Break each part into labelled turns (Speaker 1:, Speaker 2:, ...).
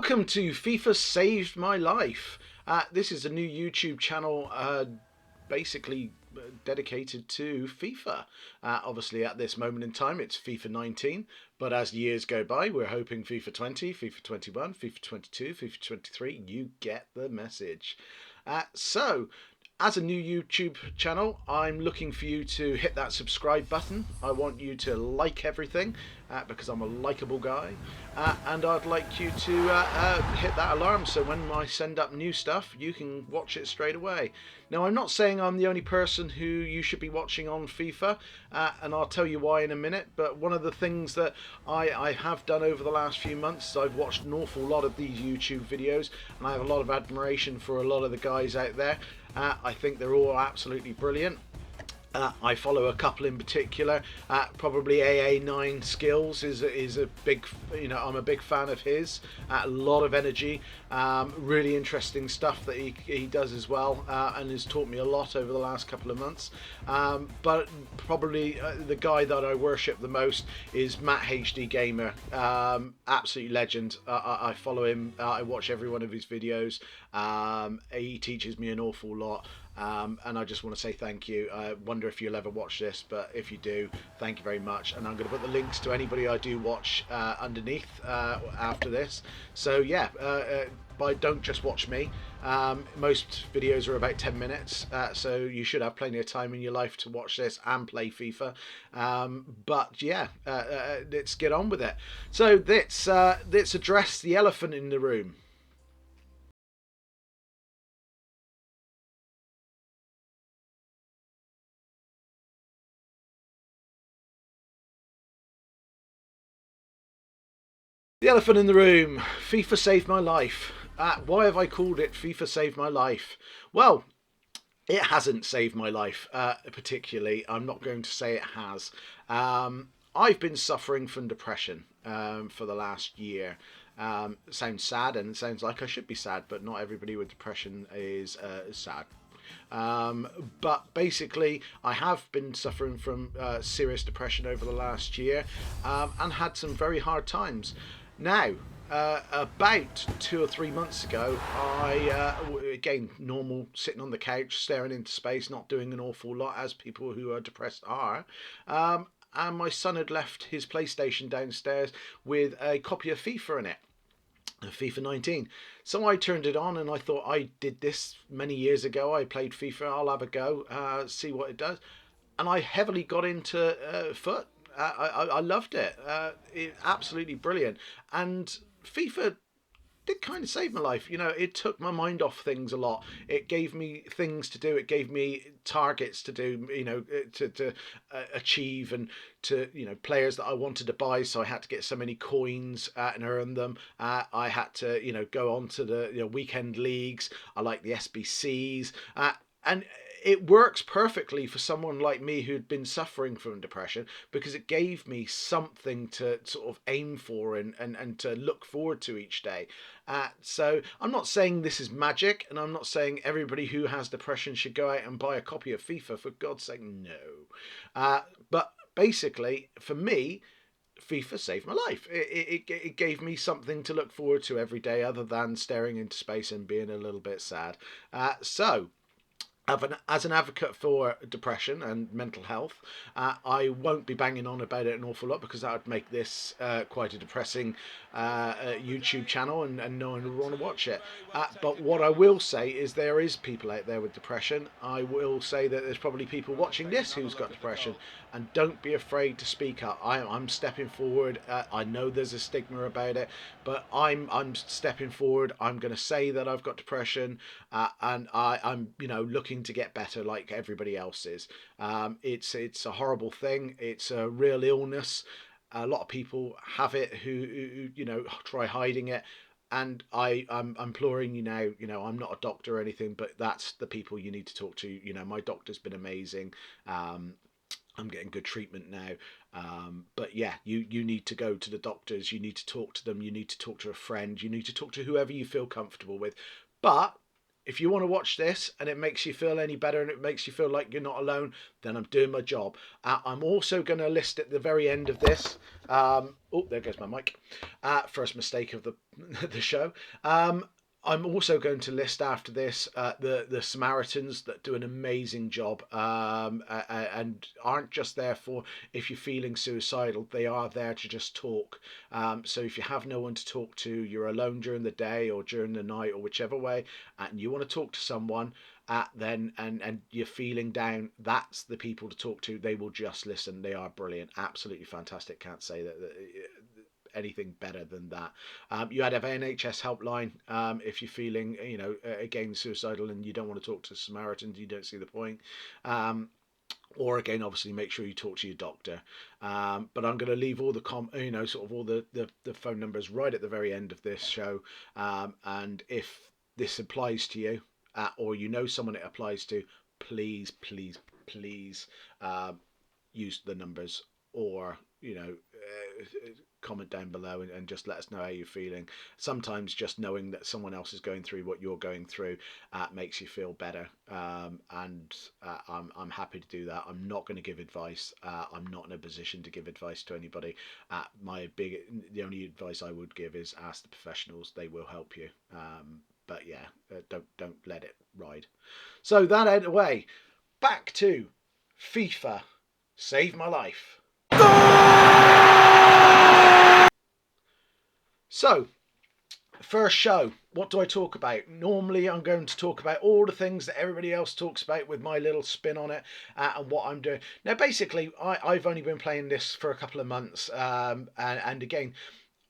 Speaker 1: Welcome to FIFA Saved My Life. This is a new YouTube channel basically dedicated to FIFA. Obviously at this moment in time it's FIFA 19, but as the years go by we're hoping FIFA 20, FIFA 21, FIFA 22, FIFA 23, you get the message. So as a new YouTube channel, I'm looking for you to hit that subscribe button. I want you to like everything because I'm a likable guy, and I'd like you to hit that alarm so when I send up new stuff you can watch it straight away. Now, I'm not saying I'm the only person who you should be watching on FIFA, and I'll tell you why in a minute, but one of the things that I have done over the last few months is I've watched an awful lot of these YouTube videos, and I have a lot of admiration for a lot of the guys out there. I think they're all absolutely brilliant. I follow a couple in particular. Probably AA9 Skills is a big, I'm a big fan of his. A lot of energy, really interesting stuff that he does as well, and has taught me a lot over the last couple of months. But probably the guy that I worship the most is MattHDGamer. Absolute legend. I follow him. I watch every one of his videos. He teaches me an awful lot. And I just want to say thank you. I wonder if you'll ever watch this, but if you do, thank you very much. And I'm going to put the links to anybody I do watch underneath after this. So yeah, but don't just watch me. Most videos are about 10 minutes, so you should have plenty of time in your life to watch this and play FIFA. But yeah, let's get on with it. So let's address the elephant in the room. The elephant in the room. FIFA Saved My Life. Why have I called it FIFA Saved My Life? Well, it hasn't saved my life particularly. I'm not going to say it has. I've been suffering from depression for the last year. It sounds sad, and it sounds like I should be sad, but not everybody with depression is sad. But basically, I have been suffering from serious depression over the last year, and had some very hard times. Now, about 2 or 3 months ago, again, normal, sitting on the couch, staring into space, not doing an awful lot, as people who are depressed are. And my son had left his PlayStation downstairs with a copy of FIFA in it. FIFA 19. So I turned it on and I thought, I did this many years ago. I played FIFA. I'll have a go, see what it does. And I heavily got into foot. I loved it. Absolutely brilliant. And FIFA did kind of save my life. It took my mind off things a lot. It gave me things to do. It gave me targets to do, to achieve, and to, players that I wanted to buy. So I had to get so many coins and earn them. I had to, go on to the weekend leagues. I like the SBCs. And it works perfectly for someone like me who'd been suffering from depression, because it gave me something to sort of aim for and to look forward to each day. So I'm not saying this is magic, and I'm not saying everybody who has depression should go out and buy a copy of FIFA. For God's sake, no. But basically, for me, FIFA saved my life. It gave me something to look forward to every day, other than staring into space and being a little bit sad. So as an advocate for depression and mental health, I won't be banging on about it an awful lot, because that would make this quite a depressing YouTube channel, and no one would want to watch it. But what I will say is there is people out there with depression. I will say that there's probably people watching this who's got depression, and don't be afraid to speak up. I'm stepping forward. I know there's a stigma about it, but I'm stepping forward. I'm going to say that I've got depression, and I'm looking to get better like everybody else is. It's a horrible thing. It's a real illness. A lot of people have it who try hiding it. And I'm imploring you now, I'm not a doctor or anything, but that's the people you need to talk to. My doctor's been amazing. I'm getting good treatment now. But yeah, you need to go to the doctors. You need to talk to them. You need to talk to a friend. You need to talk to whoever you feel comfortable with. But if you want to watch this and it makes you feel any better and it makes you feel like you're not alone, then I'm doing my job. I'm also going to list at the very end of this. Oh, there goes my mic. First mistake of the the show. I'm also going to list after this the Samaritans that do an amazing job and aren't just there for if you're feeling suicidal. They are there to just talk. So if you have no one to talk to, you're alone during the day or during the night or whichever way, and you want to talk to someone, then and you're feeling down, that's the people to talk to. They will just listen. They are brilliant, absolutely fantastic. Can't say that anything better than that. You had an NHS helpline if you're feeling, again, suicidal and you don't want to talk to Samaritans, you don't see the point. Or again, obviously, make sure you talk to your doctor. But I'm going to leave all the all the phone numbers right at the very end of this show. And if this applies to you, or you know someone it applies to, please, please, please use the numbers, or comment down below and just let us know how you're feeling. Sometimes just knowing that someone else is going through what you're going through makes you feel better, and I'm happy to do that. I'm not going to give advice. I'm not in a position to give advice to anybody. The only advice I would give is ask the professionals. They will help you. But yeah, don't let it ride. So that out of the way, back to FIFA Saved My Life. So, first show, what do I talk about? Normally I'm going to talk about all the things that everybody else talks about with my little spin on it, and what I'm doing. Now basically I've only been playing this for a couple of months, and again,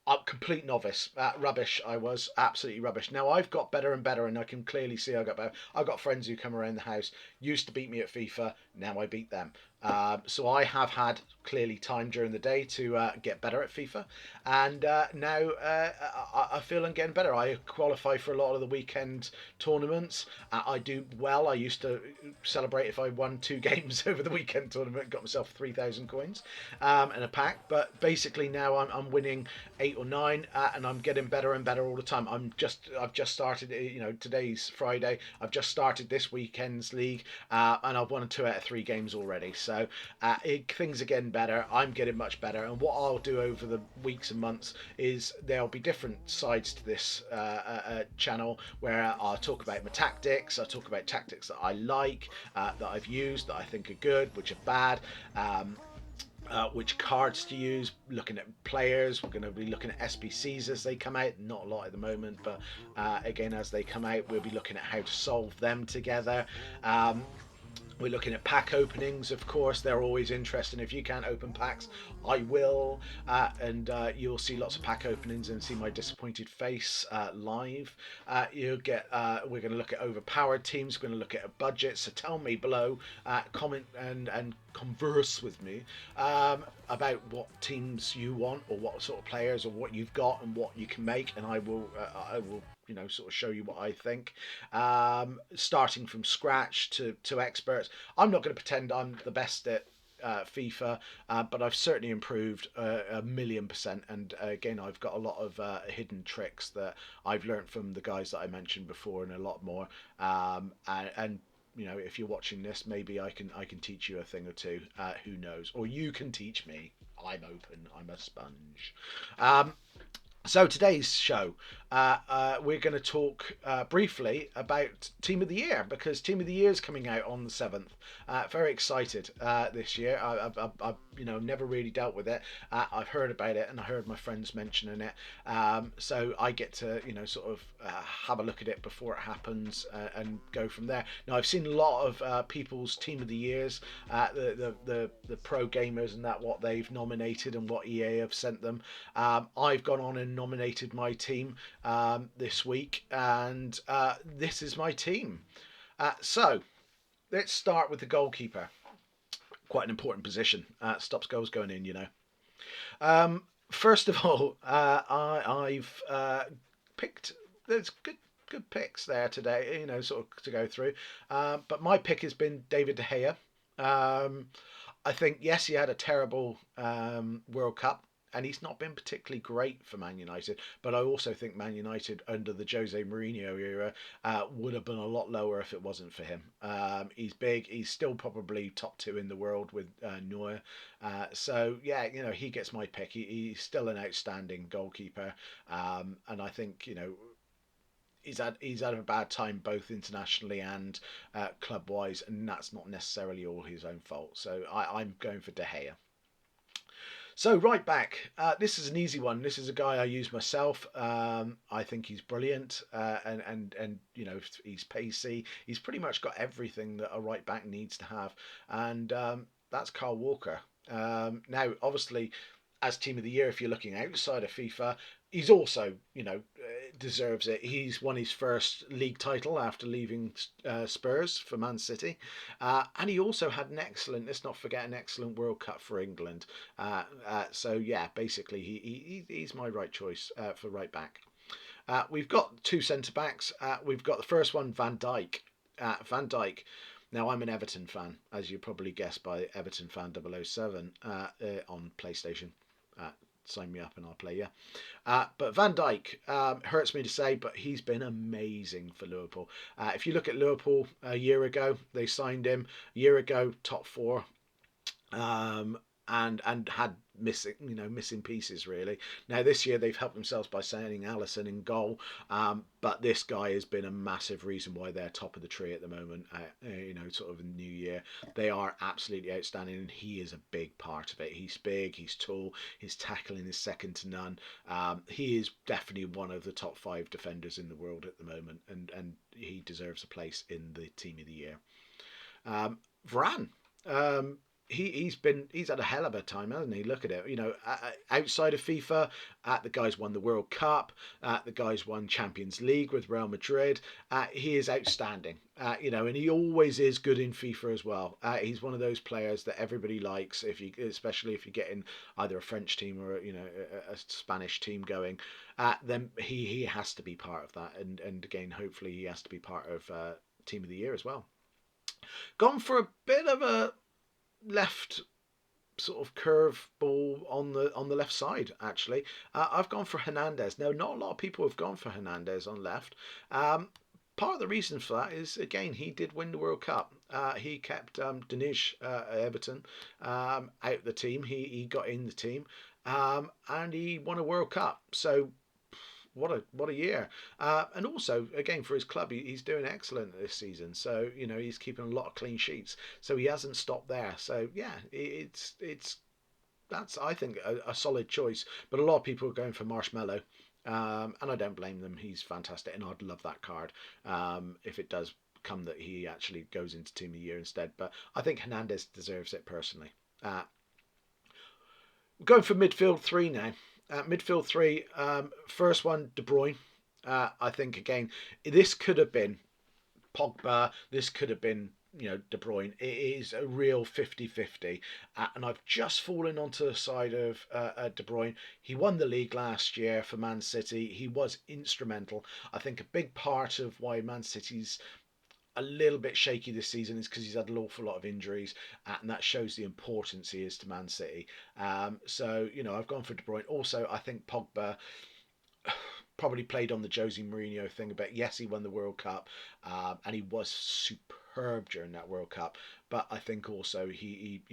Speaker 1: I'm complete novice. Rubbish. I was absolutely rubbish. Now I've got better and better, and I can clearly see I got better. I've got friends who come around the house, used to beat me at FIFA, now I beat them. So I have had clearly time during the day to get better at FIFA, and now I feel I'm getting better. I qualify for a lot of the weekend tournaments. I do well. I used to celebrate if I won 2 games over the weekend tournament, got myself 3,000 coins and a pack. But basically now I'm winning 8 or 9, and I'm getting better and better all the time. I've just started. Today's Friday. I've just started this weekend's league, and I've won 2 out of 3 games already. So things are getting better. I'm getting much better. And what I'll do over the weeks and months is there'll be different sides to this channel where I'll talk about my tactics. I'll talk about tactics that I like, that I've used, that I think are good, which are bad. Which cards to use, looking at players. We're going to be looking at SBCs as they come out, not a lot at the moment, but again, as they come out, we'll be looking at how to solve them together. We're looking at pack openings, of course. They're always interesting. If you can't open packs, I will. And you'll see lots of pack openings and see my disappointed face live. You'll get. We're going to look at overpowered teams. We're going to look at budgets. So tell me below, comment and converse with me about what teams you want, or what sort of players, or what you've got and what you can make, and I will sort of show you what I think, starting from scratch to experts. I'm not going to pretend I'm the best at FIFA, but I've certainly improved 1,000,000%, and again, I've got a lot of hidden tricks that I've learned from the guys that I mentioned before, and a lot more, and if you're watching this, maybe I can teach you a thing or two. Who knows? Or you can teach me. I'm open. I'm a sponge. So today's show, we're going to talk briefly about Team of the Year, because Team of the Year is coming out on the 7th. Very excited this year. I've never really dealt with it. I've heard about it, and I heard my friends mentioning it. So I get to have a look at it before it happens, and go from there. Now I've seen a lot of people's Team of the Years, the pro gamers and that, what they've nominated and what EA have sent them. I've gone on and nominated my team this week, and this is my team. So let's start with the goalkeeper. Quite an important position. Stops goals going in, First of all, I've picked. There's good picks there today, sort of to go through. But my pick has been David De Gea. I think, yes, he had a terrible World Cup. and he's not been particularly great for Man United. But I also think Man United under the Jose Mourinho era would have been a lot lower if it wasn't for him. He's big. He's still probably top two in the world with Neuer. So yeah, he gets my pick. He's still an outstanding goalkeeper, and I think he's had a bad time both internationally and club wise, and that's not necessarily all his own fault. So I'm going for De Gea. So right back, this is an easy one. This is a guy I use myself. I think he's brilliant, and he's pacey. He's pretty much got everything that a right back needs to have, and that's Carl Walker. Now, obviously, as team of the year, if you're looking outside of FIFA, he's also deserves it. He's won his first league title after leaving Spurs for Man City, and he also had an excellent, let's not forget, an excellent World Cup for England. So yeah, basically he's my right choice for right back. We've got two centre backs. We've got the first one, Van Dijk. Van Dijk. Now, I'm an Everton fan, as you probably guessed by Everton Fan 007 on PlayStation. Sign me up and I'll play you. But Van Dijk, hurts me to say, but he's been amazing for Liverpool. If you look at Liverpool a year ago, they signed him. A year ago, top four. And had missing pieces really. Now this year they've helped themselves by signing Alisson in goal, but this guy has been a massive reason why they're top of the tree at the moment. Sort of in the new year, they are absolutely outstanding, and he is a big part of it. He's big, he's tall, his tackling is second to none. He is definitely one of the top 5 defenders in the world at the moment, and he deserves a place in the team of the year. Varane. He's had a hell of a time, hasn't he? Look at it. Outside of FIFA, the guy's won the World Cup. The guy's won Champions League with Real Madrid. He is outstanding. And he always is good in FIFA as well. He's one of those players that everybody likes. Especially if you're getting either a French team or a Spanish team going, then he has to be part of that. And again, hopefully he has to be part of Team of the Year as well. Gone for a bit of a left sort of curve ball on the left side. Actually, I've gone for Hernandez. Now, not a lot of people have gone for Hernandez on left. Part of the reason for that is, again, he did win the World Cup. He kept Danish at Everton out of the team. He got in the team, and he won a World Cup. So what a year. And also, again, for his club, he's doing excellent this season. So he's keeping a lot of clean sheets. So he hasn't stopped there. So yeah, that's, I think, a solid choice. But a lot of people are going for Marshmallow. And I don't blame them. He's fantastic, and I'd love that card if it does come that he actually goes into Team of the Year instead. But I think Hernandez deserves it personally. Going for midfield 3 now. Midfield 3, first one, De Bruyne. I think, again, this could have been Pogba. This could have been, De Bruyne. It is a real 50-50. And I've just fallen onto the side of De Bruyne. He won the league last year for Man City. He was instrumental. I think a big part of why Man City's a little bit shaky this season is because he's had an awful lot of injuries, and that shows the importance he is to Man City. So I've gone for De Bruyne. Also, I think Pogba probably played on the Jose Mourinho thing a bit. Yes, he won the World Cup, and he was superb during that World Cup. But I think also he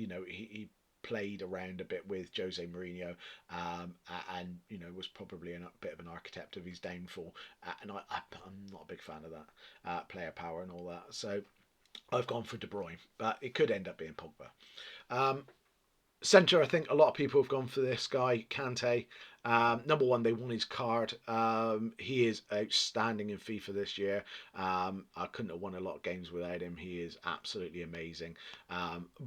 Speaker 1: played around a bit with Jose Mourinho, and was probably a bit of an architect of his downfall. And I'm not a big fan of that player power and all that. So I've gone for De Bruyne, but it could end up being Pogba. Centre, I think a lot of people have gone for this guy, Kante. Number one, they won his card. He is outstanding in FIFA this year. I couldn't have won a lot of games without him. He is absolutely amazing.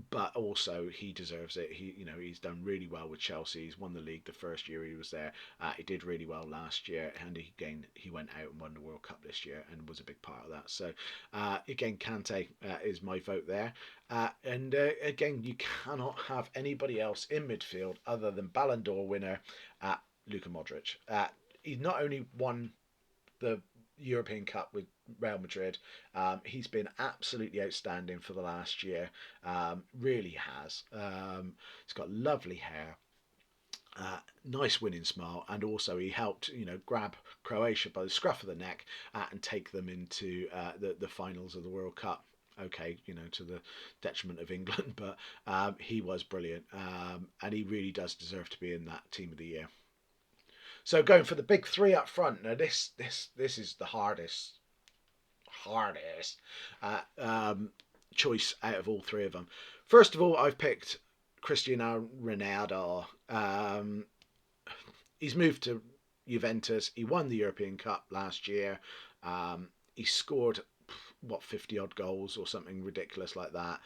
Speaker 1: But also, he deserves it. He's done really well with Chelsea. He's won the league the first year he was there. He did really well last year, and he went out and won the World Cup this year and was a big part of that. So again, Kante is my vote there. And again, you cannot have anybody else in midfield other than Ballon d'Or winner Luka Modric. He's not only won the European Cup with Real Madrid, he's been absolutely outstanding for the last year. Really has. He's got lovely hair. Nice winning smile, and also he helped, grab Croatia by the scruff of the neck and take them into the finals of the World Cup. Okay, to the detriment of England, but he was brilliant, and he really does deserve to be in that team of the year. So going for the big three up front. Now this is the hardest choice out of all three of them. First of all, I've picked Cristiano Ronaldo. He's moved to Juventus. He won the European Cup last year. He scored 50 odd goals or something ridiculous like that.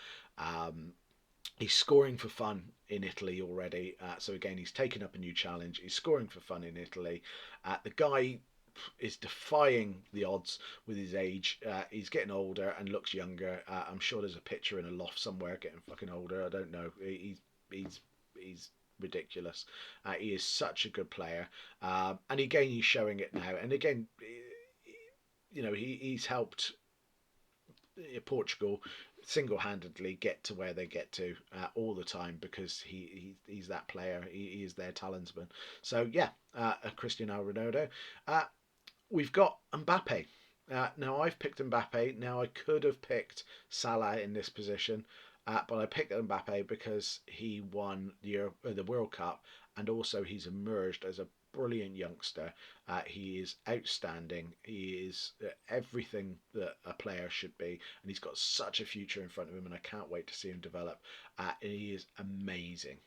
Speaker 1: He's scoring for fun in Italy already. So again, he's taken up a new challenge. He's scoring for fun in Italy. The guy is defying the odds with his age. He's getting older and looks younger. I'm sure there's a picture in a loft somewhere getting fucking older. I don't know. He's ridiculous. He is such a good player, and again he's showing it now. And again, he's helped Portugal single-handedly get to where they get to all the time because he's that player. He is their talisman. So yeah, Cristiano Ronaldo. We've got Mbappe. Now I've picked Mbappe. Now I could have picked Salah in this position, but I picked Mbappe because he won the World Cup, and also he's emerged as a brilliant youngster. He is outstanding. He is everything that a player should be, and he's got such a future in front of him, and I can't wait to see him develop. He is amazing.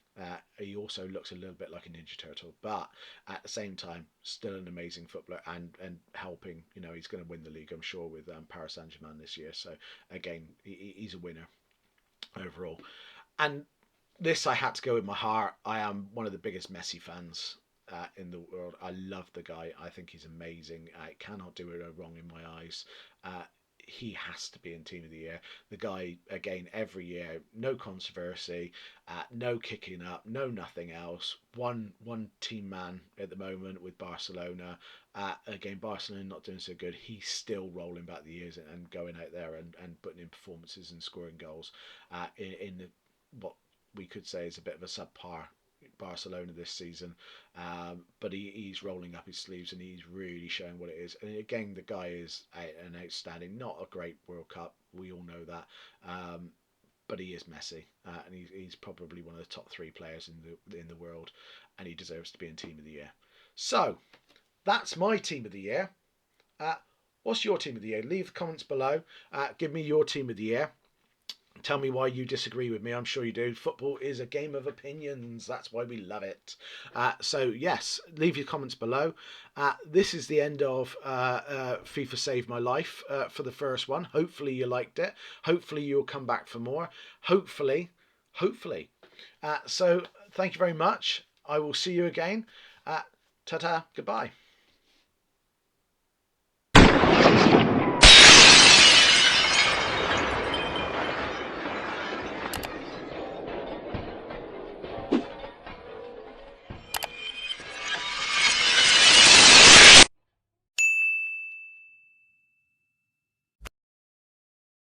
Speaker 1: He also looks a little bit like a Ninja Turtle, but at the same time, still an amazing footballer and helping. He's going to win the league, I'm sure, with Paris Saint-Germain this year. So again, he's a winner overall. And this, I had to go with my heart. I am one of the biggest Messi fans in the world. I love the guy. I think he's amazing. I cannot do it wrong in my eyes. He has to be in Team of the Year. The guy, again, every year, no controversy, no kicking up, no nothing else. One team man at the moment with Barcelona. Again, Barcelona not doing so good. He's still rolling back the years and going out there and putting in performances and scoring goals in what we could say is a bit of a subpar Barcelona this season, but he's rolling up his sleeves and he's really showing what it is. And again, the guy is an outstanding, not a great World Cup, we all know that, but he is Messi, and he's probably one of the top three players in the world, and he deserves to be in Team of the Year. So that's my Team of the Year. What's your Team of the Year? Leave the comments below. Give me your Team of the Year. Tell me why you disagree with me. I'm sure you do. Football is a game of opinions. That's why we love it. So yes, leave your comments below. This is the end of FIFA Saved My Life for the first one. Hopefully you liked it. Hopefully you'll come back for more. Hopefully. So thank you very much. I will see you again. Ta-ta. Goodbye.